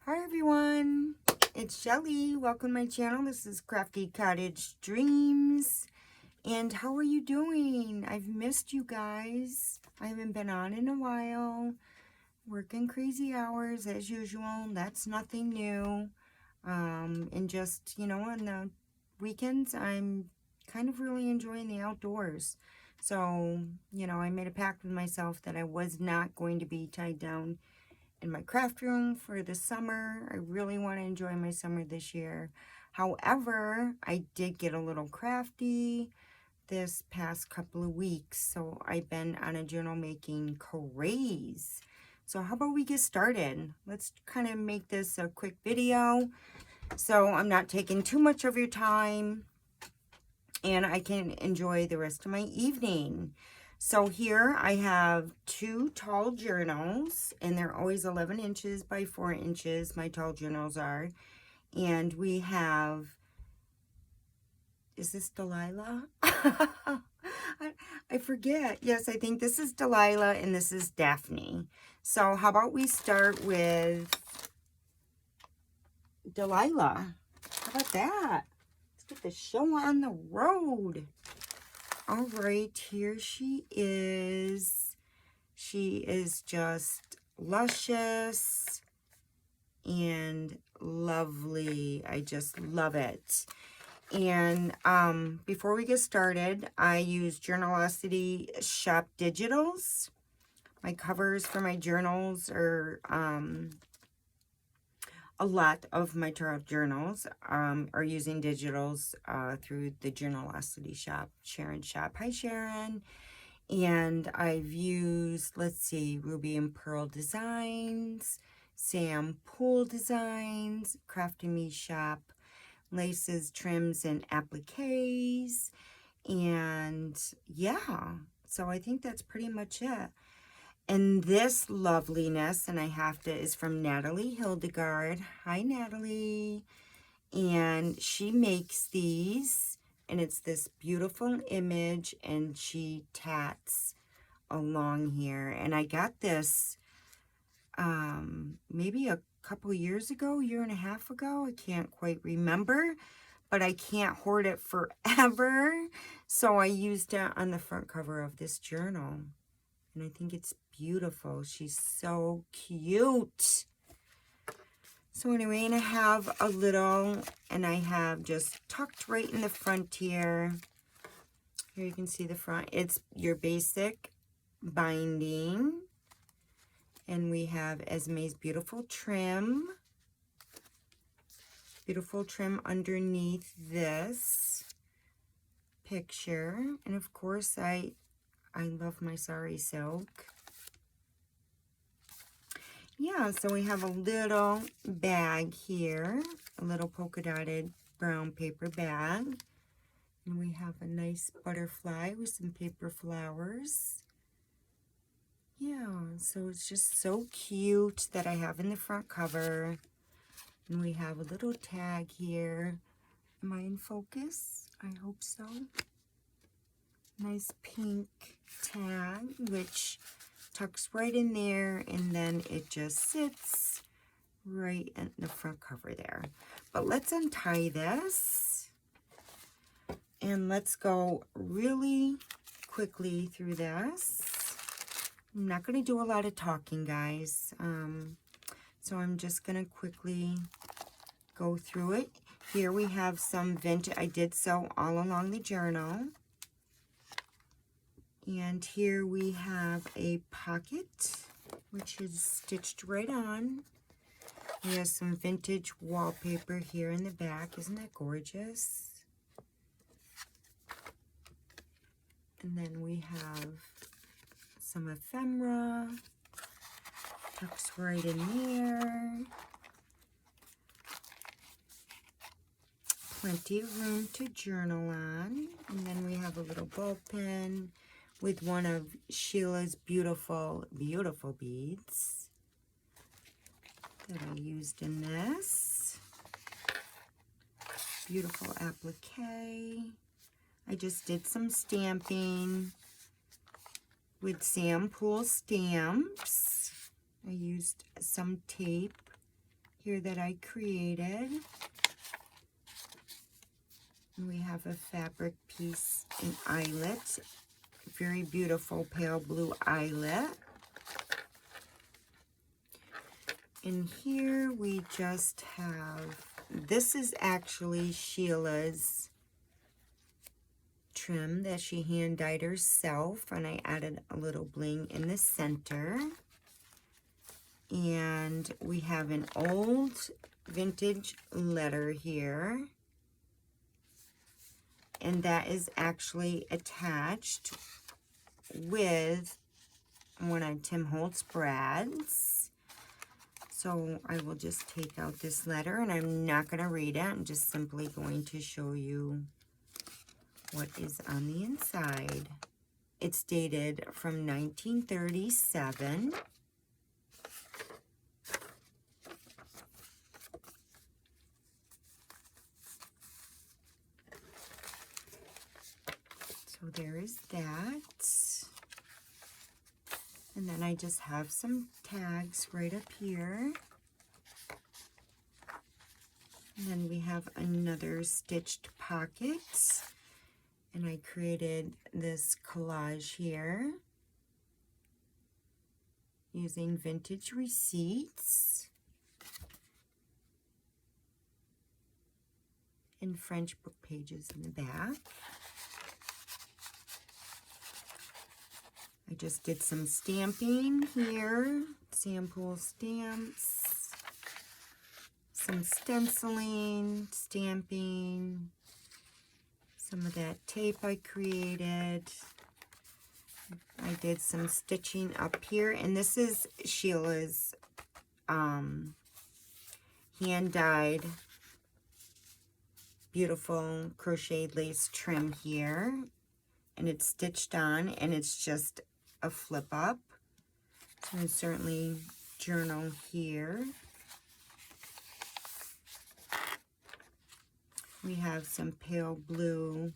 Hi everyone, it's Shelly. Welcome to my channel. This is Crafty Cottage Dreams. And how are you doing? I've missed you guys. I haven't been on in a while. Working crazy hours as usual. That's nothing new. And just, you know, on the weekends, I'm kind of really enjoying the outdoors. So, you know, I made a pact with myself that I was not going to be tied down in my craft room for the summer. I really want to enjoy my summer this year. However, I did get a little crafty this past couple of weeks, so I've been on a journal making craze. So how about we get started? Let's kind of make this a quick video so I'm not taking too much of your time and I can enjoy the rest of my evening. So here I have two tall journals, and they're always 11 inches by 4 inches, my tall journals are. And we have, is this Delilah? I forget. Yes, I think this is Delilah and this is Daphne. So how about we start with Delilah? How about that? Let's get the show on the road. All right, here she is. She is just luscious and lovely. I just love it. And before we get started, I use TheJournalocityShop digitals. My covers for my journals are a lot of my tarot journals are using digitals through the Journalocity Shop, Sharon Shop. Hi, Sharon. And I've used, let's see, Ruby and Pearl Designs, SamPoole Designs, CraftyMeShop, laces, trims, and appliques. And yeah, so I think that's pretty much it. And this loveliness, and I have to, is from Natalie Hildegard. Hi, Natalie. And she makes these, and it's this beautiful image, and she tats along here. And I got this maybe a couple years ago, year and a half ago. I can't quite remember, but I can't hoard it forever. So I used it on the front cover of this journal. And I think it's beautiful. She's so cute. So anyway, and I have a little, and I have just tucked right in the front here. Here you can see the front. It's your basic binding. And we have Esme's beautiful trim. Beautiful trim underneath this picture. And of course, I love my sari silk. Yeah, so we have a little bag here, a little polka dotted brown paper bag. And we have a nice butterfly with some paper flowers. Yeah, so it's just so cute that I have in the front cover. And we have a little tag here. Am I in focus? I hope so. Nice pink tag, which tucks right in there, and then it just sits right in the front cover there. But let's untie this, and let's go really quickly through this. I'm not going to do a lot of talking, guys, so I'm just going to quickly go through it. Here we have some vintage. I did sew all along the journal. And here we have a pocket, which is stitched right on. We have some vintage wallpaper here in the back. Isn't that gorgeous? And then we have some ephemera. Tucks right in there. Plenty of room to journal on. And then we have a little ball pen with one of Sheila's beautiful, beautiful beads that I used in this. Beautiful applique. I just did some stamping with SamPoole stamps. I used some tape here that I created. And we have a fabric piece, an eyelet, very beautiful pale blue eyelet. And here we just have, this is actually Sheila's trim that she hand dyed herself, and I added a little bling in the center. And we have an old vintage letter here, and that is actually attached with one of Tim Holtz brads. So I will just take out this letter, and I'm not going to read it. I'm just simply going to show you what is on the inside. It's dated from 1937. So there is that. And then I just have some tags right up here. And then we have another stitched pocket. And I created this collage here using vintage receipts and French book pages in the back. I just did some stamping here, SamPoole stamps, some stenciling, stamping, some of that tape I created. I did some stitching up here, and this is Sheila's hand-dyed beautiful crocheted lace trim here, and it's stitched on, and it's just a flip up. So it's certainly journal here. We have some pale blue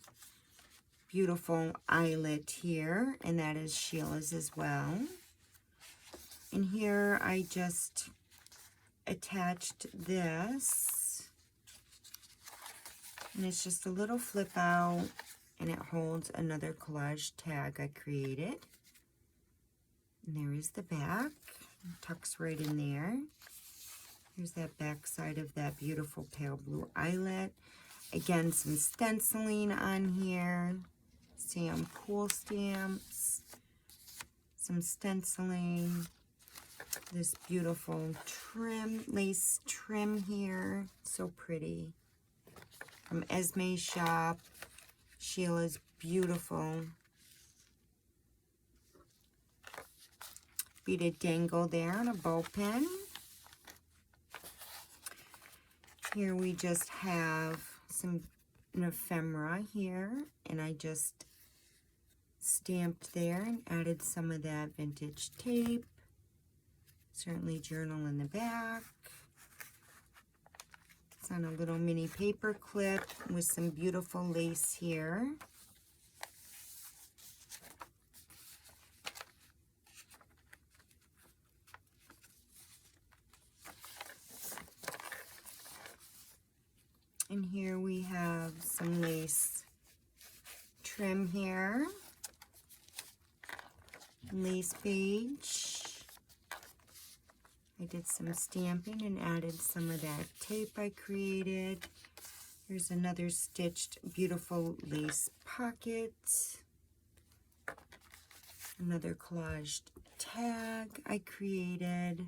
beautiful eyelet here, and that is Sheila's as well. And here I just attached this, and it's just a little flip out, and it holds another collage tag I created. And there is the back. It tucks right in there. Here's that back side of that beautiful pale blue eyelet. Again, some stenciling on here. SamPoole stamps. Some stenciling. This beautiful trim, lace trim here. So pretty. From Esme's shop. Sheila's beautiful beaded dangle there on a bow pin. Here we just have an ephemera here, and I just stamped there and added some of that vintage tape. Certainly journal in the back. It's on a little mini paper clip with some beautiful lace here. And here we have some lace trim here, lace page. I did some stamping and added some of that tape I created. Here's another stitched beautiful lace pocket. Another collaged tag I created.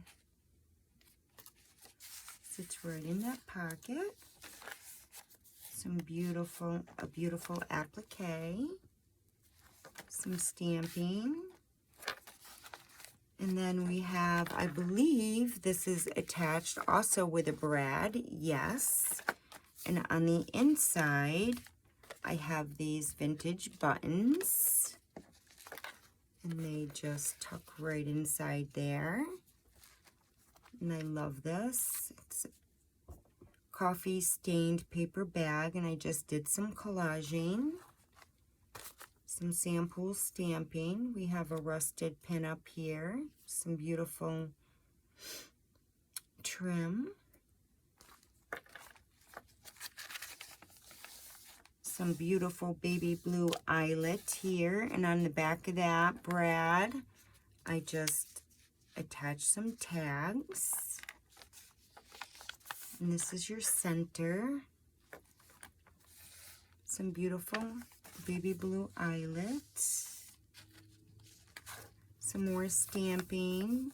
Sits right in that pocket. Some beautiful, a beautiful applique, some stamping, and then we have, I believe this is attached also with a brad, yes, and on the inside I have these vintage buttons, and they just tuck right inside there, and I love this. It's coffee stained paper bag, and I just did some collaging, some SamPoole stamping. We have a rusted pin up here, some beautiful trim, some beautiful baby blue eyelet here. And on the back of that brad, I just attached some tags. And this is your center. Some beautiful baby blue eyelet. Some more stamping.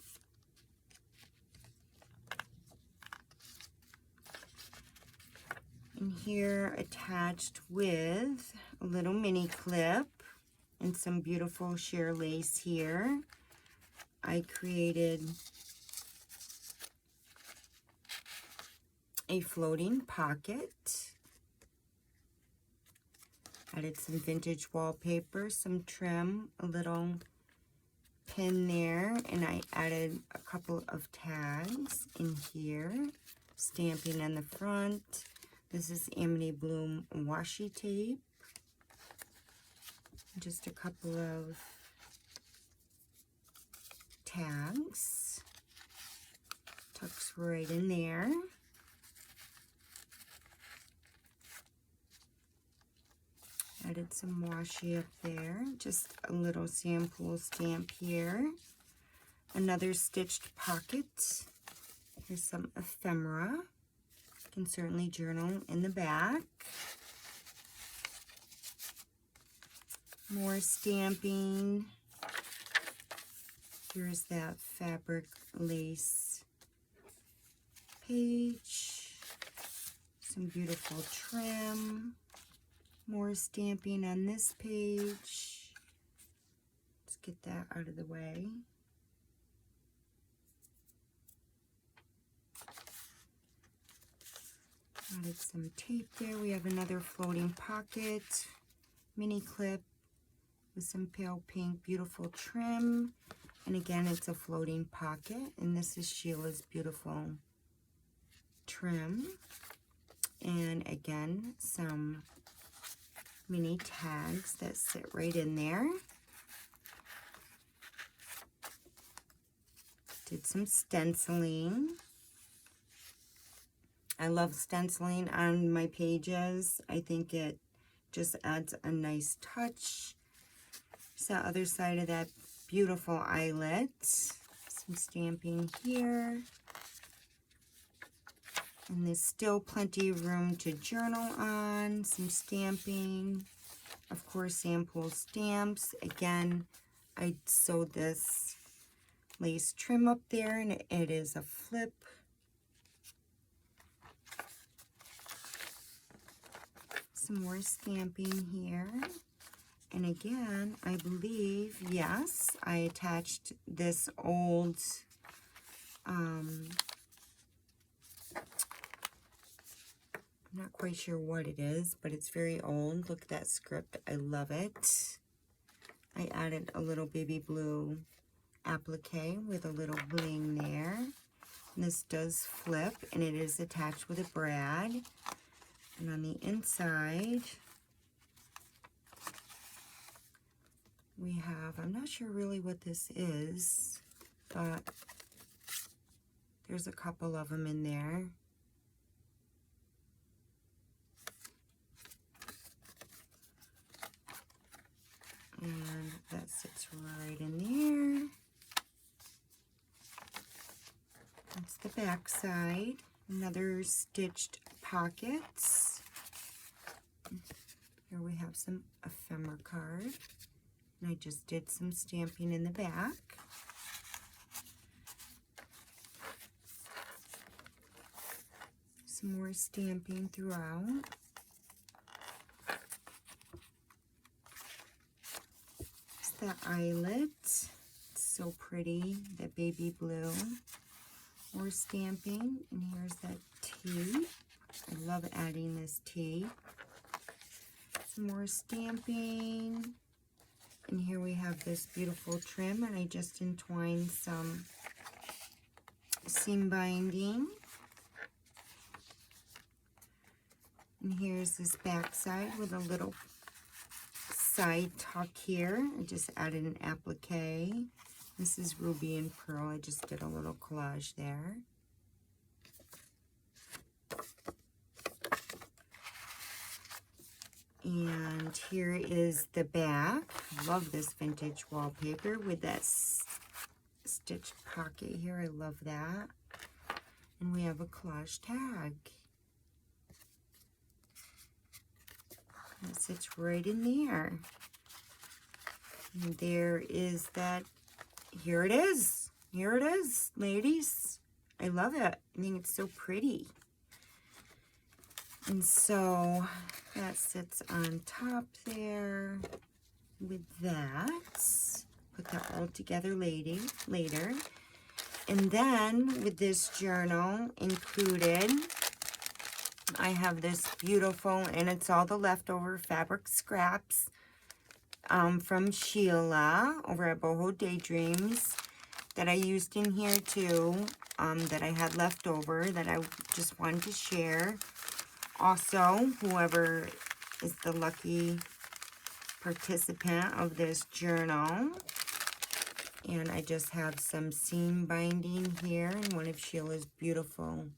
And here attached with a little mini clip and some beautiful sheer lace here. I created a floating pocket. Added some vintage wallpaper, some trim, a little pin there, and I added a couple of tags in here. Stamping on the front. This is Amity Bloom washi tape. Just a couple of tags. Tucks right in there. Added some washi up there. Just a little SamPoole stamp here. Another stitched pocket. Here's some ephemera. You can certainly journal in the back. More stamping. Here's that fabric lace page. Some beautiful trim. More stamping on this page. Let's get that out of the way. Added some tape there. We have another floating pocket, mini clip with some pale pink, beautiful trim. And again, it's a floating pocket. And this is Sheila's beautiful trim. And again, some mini tags that sit right in there. Did some stenciling. I love stenciling on my pages. I think it just adds a nice touch. There's the other side of that beautiful eyelet. Some stamping here. And there's still plenty of room to journal on. Some stamping. Of course, SamPoole stamps. Again, I sewed this lace trim up there, and it is a flip. Some more stamping here. And again, I believe, yes, I attached this old I'm not quite sure what it is, but it's very old. Look at that script. I love it. I added a little baby blue applique with a little bling there. And this does flip, and it is attached with a brad. And on the inside, we have, I'm not sure really what this is, but there's a couple of them in there. And that sits right in there. That's the back side. Another stitched pockets. Here we have some ephemera card. And I just did some stamping in the back. Some more stamping throughout. It's the eyelet. It's so pretty, that baby blue. More stamping, and here's that T. I love adding this T. Some more stamping. And here we have this beautiful trim, and I just entwined some seam binding. And here's this back side with a little side tuck here. I just added an applique. This is Ruby and Pearl. I just did a little collage there. And here is the back. Love this vintage wallpaper with that stitched pocket here. I love that. And we have a collage tag. It sits right in there. And there is that. Here it is. Here it is, ladies. I love it. I think it's so pretty. And so that sits on top there with that. Put that all together later. And then with this journal included, I have this beautiful, and it's all the leftover fabric scraps from Sheila over at BoHoDayDreams that I used in here too, that I had left over that I just wanted to share. Also, whoever is the lucky participant of this journal. And I just have some seam binding here and one of Sheila's beautiful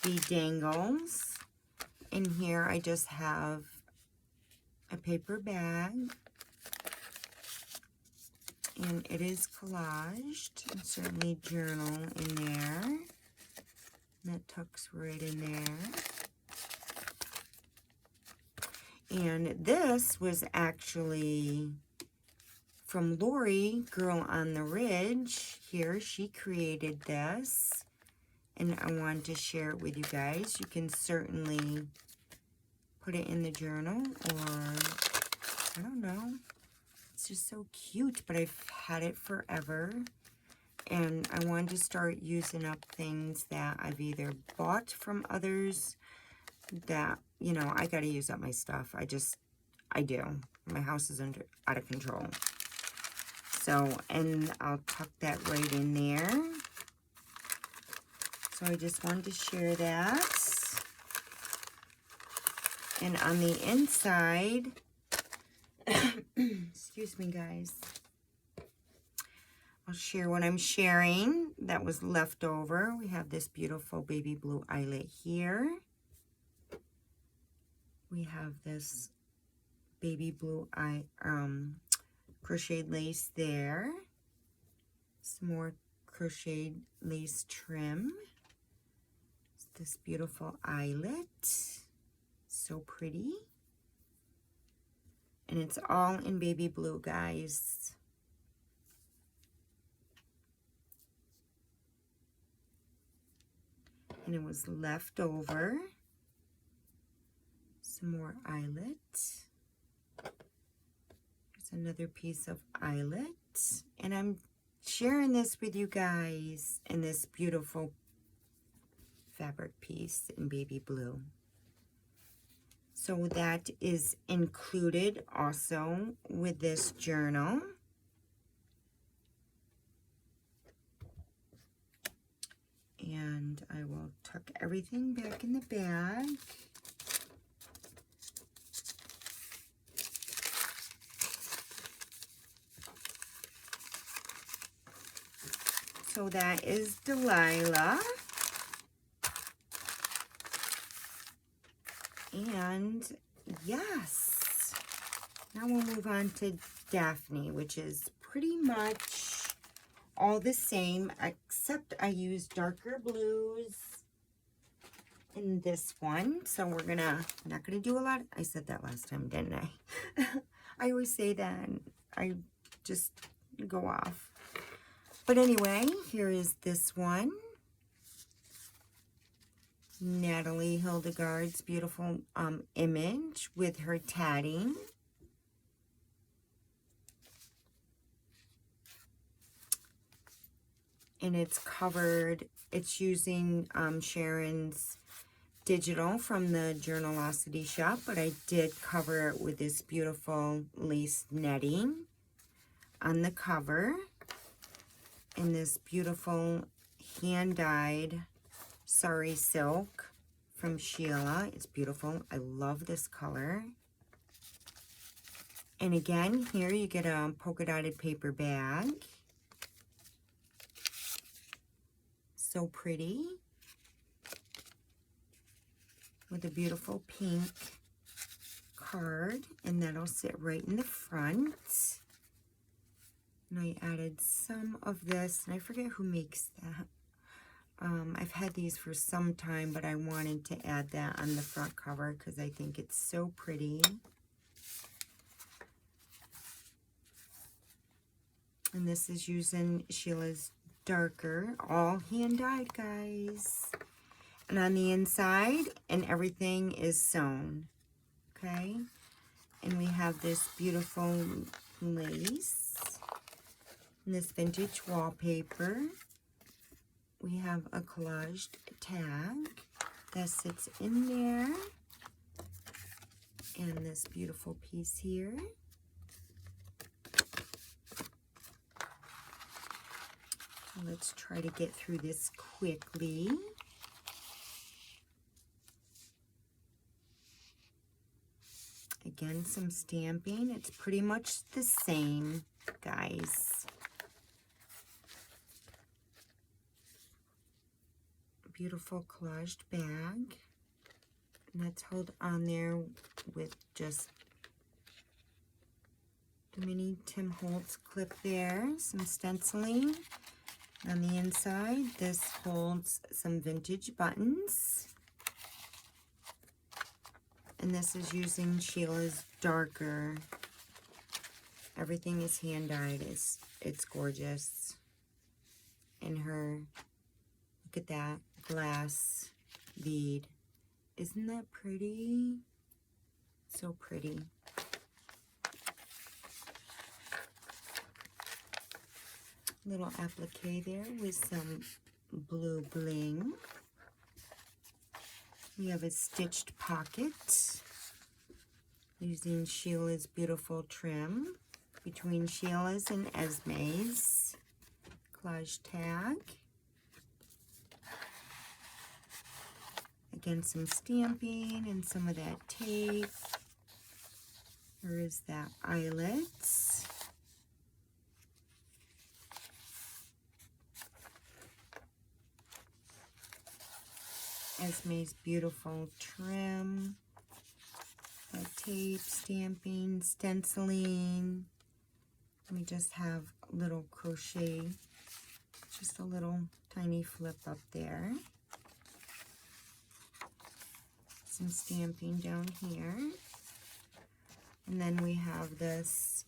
bead dangles. And here I just have a paper bag. And it is collaged, and certainly journal in there. And that tucks right in there. And this was actually from Lori, Girl on the Ridge. Here, she created this. And I wanted to share it with you guys. You can certainly put it in the journal, or I don't know. It's just so cute, but I've had it forever. And I wanted to start using up things that I've either bought from others that, you know, I got to use up my stuff. I do. My house is out of control. So, and I'll tuck that right in there. So I just wanted to share that. And on the inside, excuse me guys, I'll share what I'm sharing that was left over. We have this beautiful baby blue eyelet here. We have this baby blue crocheted lace there. Some more crocheted lace trim. This beautiful eyelet. So pretty. And it's all in baby blue, guys. And it was left over. Some more eyelet. There's another piece of eyelet. And I'm sharing this with you guys in this beautiful fabric piece in baby blue. So that is included also with this journal. And I will tuck everything back in the bag. So that is Delilah. And yes, now we'll move on to Daphne, which is pretty much all the same, except I use darker blues in this one. So we're not gonna do a lot. I said that last time, didn't I? I always say that and I just go off. But anyway, here is this one. Natalie Hildegard's beautiful image with her tatting. And it's covered, it's using Sharon's digital from the TheJournalocityShop, but I did cover it with this beautiful lace netting on the cover. And this beautiful hand-dyed sari silk from Sheila. It's beautiful. I love this color. And again, here you get a polka dotted paper bag. So pretty. With a beautiful pink card, and that'll sit right in the front. And I added some of this, and I forget who makes that. I've had these for some time, but I wanted to add that on the front cover because I think it's so pretty. And this is using Sheila's darker, all hand-dyed, guys. And on the inside, and everything is sewn, okay? And we have this beautiful lace, and this vintage wallpaper. We have a collaged tag that sits in there, and this beautiful piece here. So let's try to get through this quickly. Again, some stamping. It's pretty much the same, guys. Beautiful collaged bag, and that's held on there with just the mini Tim Holtz clip there, some stenciling. On the inside, this holds some vintage buttons, and this is using Sheila's darker. Everything is hand-dyed. It's gorgeous. And her, look at that glass bead. Isn't that pretty? So pretty. Little applique there with some blue bling. We have a stitched pocket using Sheila's beautiful trim between Sheila's and Esme's. Collage tag. Again, some stamping and some of that tape. There is that eyelet. Esme's beautiful trim. That tape, stamping, stenciling. We just have a little crochet, just a little tiny flip up there. Some stamping down here. And then we have this,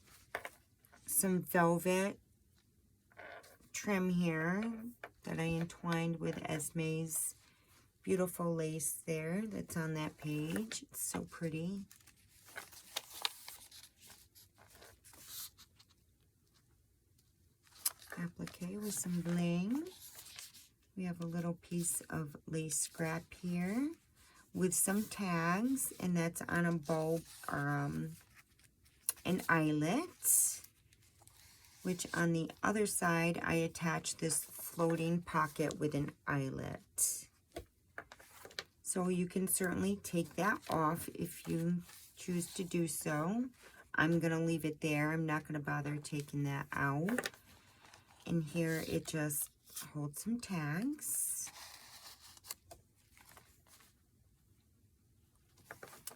some velvet trim here that I entwined with Esme's beautiful lace there that's on that page. It's so pretty. Applique with some bling. We have a little piece of lace scrap here with some tags, and that's on a bow or an eyelet, which on the other side I attach this floating pocket with an eyelet. So you can certainly take that off if you choose to do so. I'm going to leave it there. I'm not going to bother taking that out. And here it just holds some tags.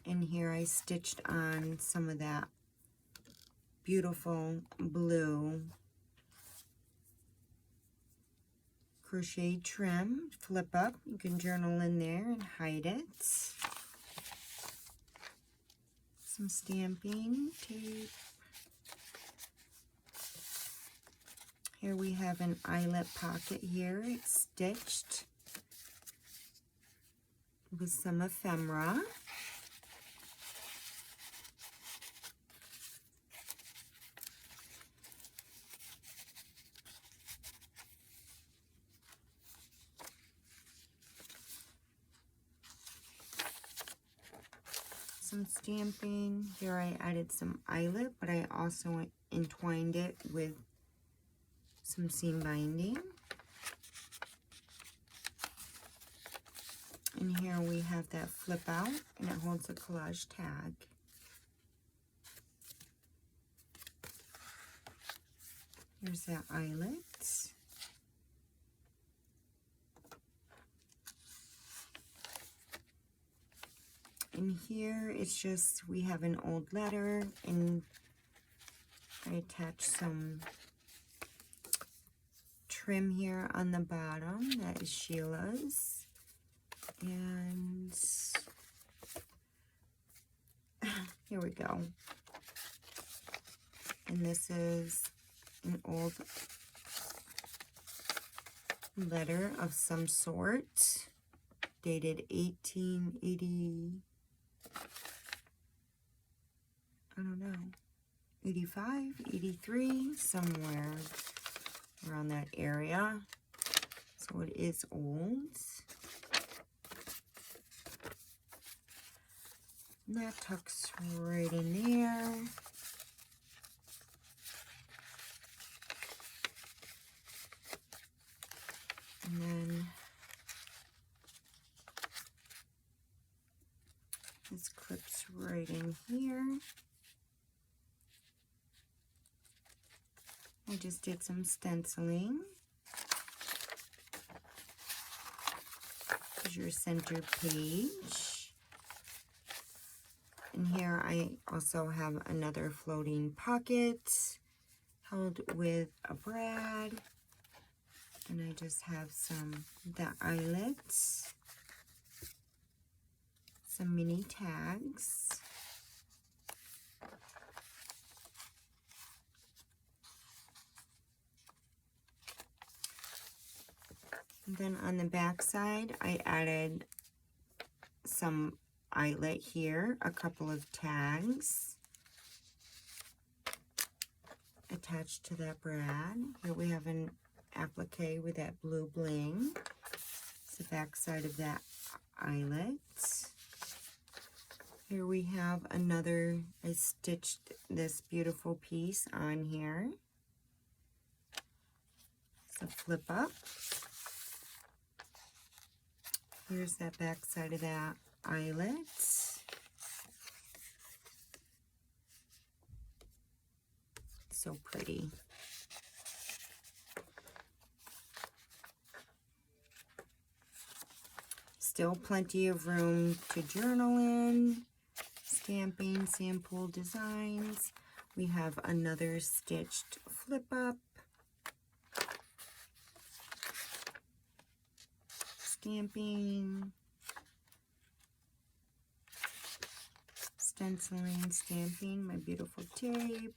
And here I stitched on some of that beautiful blue crochet trim. Flip up. You can journal in there and hide it. Some stamping tape. Here we have an eyelet pocket here. It's stitched with some ephemera. Some stamping. Here I added some eyelet, but I also entwined it with some seam binding. And here we have that flip out, and it holds a collage tag. Here's that eyelet. And And here it's just, we have an old letter, and I attached some trim here on the bottom. That is Sheila's. And here we go. And this is an old letter of some sort, dated 1880, I don't know, 85, 83, somewhere around that area. So it is old. And that tucks right in there. And then this clips right in here. I just did some stenciling. Here's your center page. And here I also have another floating pocket held with a brad. And I just have the eyelets, some mini tags. And then on the back side, I added some eyelet here, a couple of tags attached to that brad. Here we have an applique with that blue bling. It's the back side of that eyelet. Here we have another, I stitched this beautiful piece on here. It's a flip up. Here's that back side of that eyelet. So pretty. Still plenty of room to journal in. Stamping, SamPoole Designs. We have another stitched flip up. Stamping. Stenciling, stamping, my beautiful tape.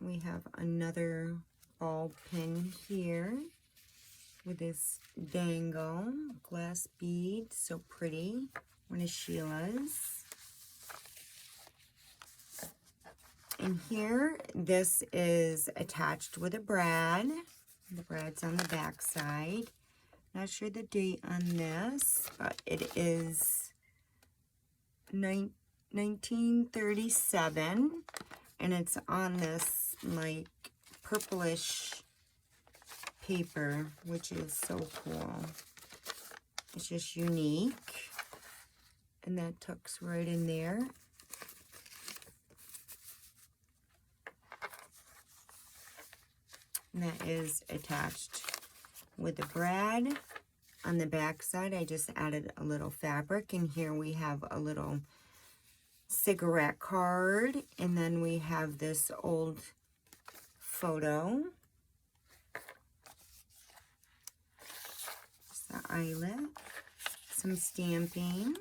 We have another ball pin here with this dangle glass bead, so pretty. One of Sheila's. And here, this is attached with a brad. The brad's on the back side. Not sure the date on this, but it is 1937, and it's on this like purplish paper, which is so cool. It's just unique, and that tucks right in there. And that is attached with the brad. On the back side, I just added a little fabric, and here we have a little cigarette card, and then we have this old photo. Just the eyelet, some stamping.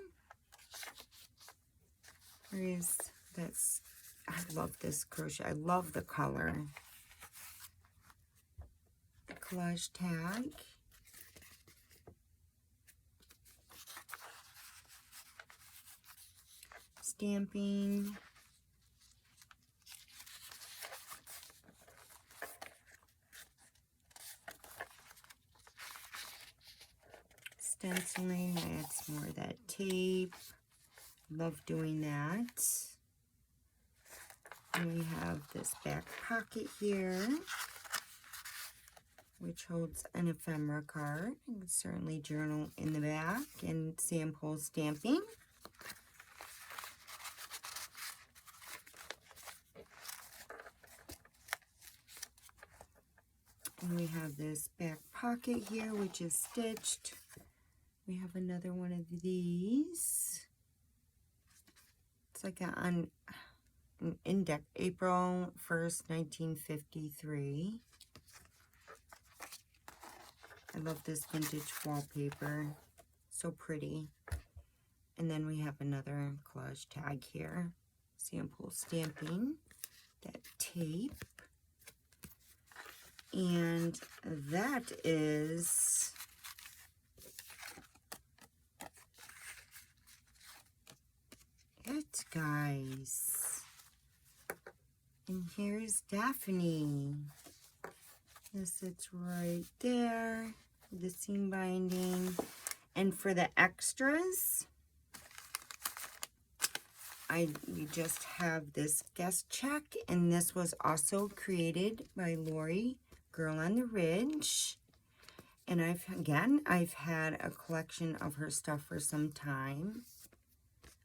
Here's this. I love this crochet. I love the color. The collage tag. Stamping. Stenciling. I add some more of that tape. Love doing that. And we have this back pocket here, which holds an ephemera card. You can certainly journal in the back, and SamPoole stamping. And we have this back pocket here, which is stitched We have another one of these. It's like an index, April 1st, 1953. I love this vintage wallpaper. So pretty. And then we have another collage tag here. SamPoole stamping. That tape. And that is it, guys. And here's Daphne. This sits right there. The seam binding. And for the extras, we just have this guest check, and this was also created by Lori, Girl on the Ridge. And I've had a collection of her stuff for some time,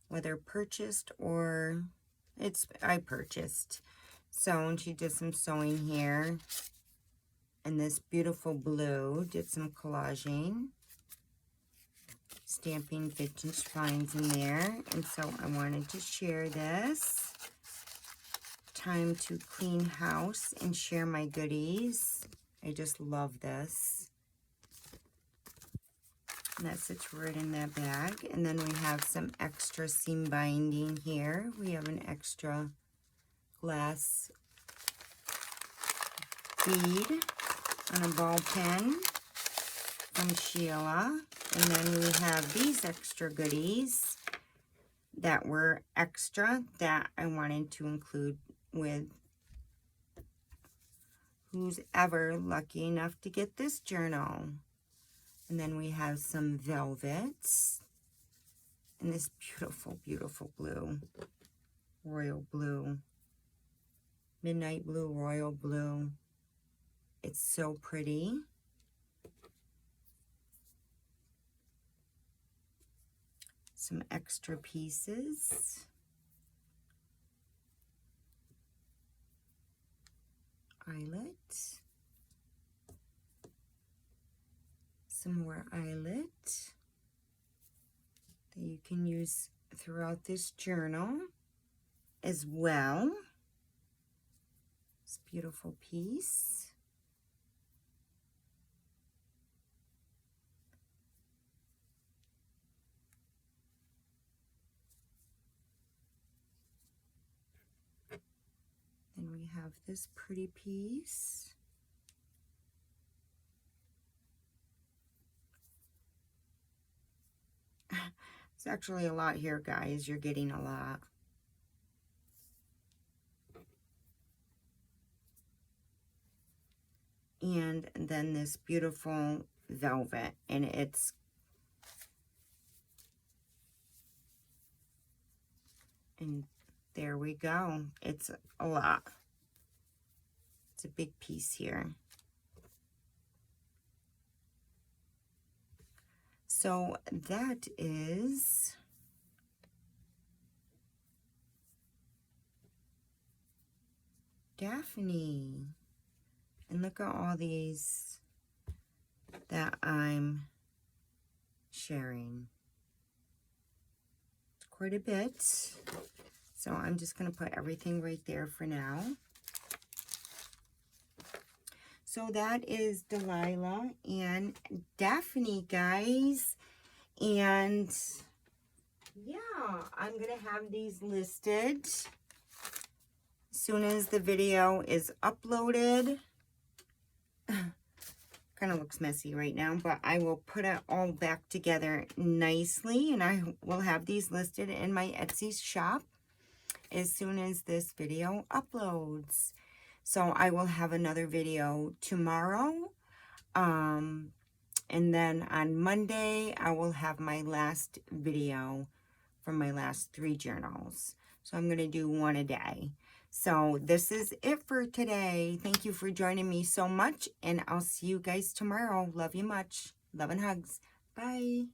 whether purchased or I purchased. So, and she did some sewing here. And this beautiful blue, did some collaging. Stamping vintage finds in there. And so I wanted to share this. Time to clean house and share my goodies. I just love this. And that sits right in that bag. And then we have some extra seam binding here. We have an extra glass bead on a ball pen from Sheila. And then we have these extra goodies that were extra that I wanted to include with who's ever lucky enough to get this journal. And then we have some velvets and this beautiful, beautiful blue, royal blue, midnight blue, royal blue. It's so pretty. Some extra pieces. Eyelet. Some more eyelet that you can use throughout this journal as well. This beautiful piece. Then we have this pretty piece. It's actually a lot here, guys. You're getting a lot. And then this beautiful velvet, and there we go. It's a lot. It's a big piece here. So that is Daphne. And look at all these that I'm sharing. It's quite a bit. So I'm just going to put everything right there for now. So that is Delilah and Daphne, guys. And yeah, I'm going to have these listed as soon as the video is uploaded. Kind of looks messy right now, but I will put it all back together nicely, and I will have these listed in my Etsy shop as soon as this video uploads. So I will have another video tomorrow, and then on Monday I will have my last video from my last 3 journals. So I'm going to do one a day. So this is it for today. Thank you for joining me so much, and I'll see you guys tomorrow. Love you much. Love and hugs. Bye.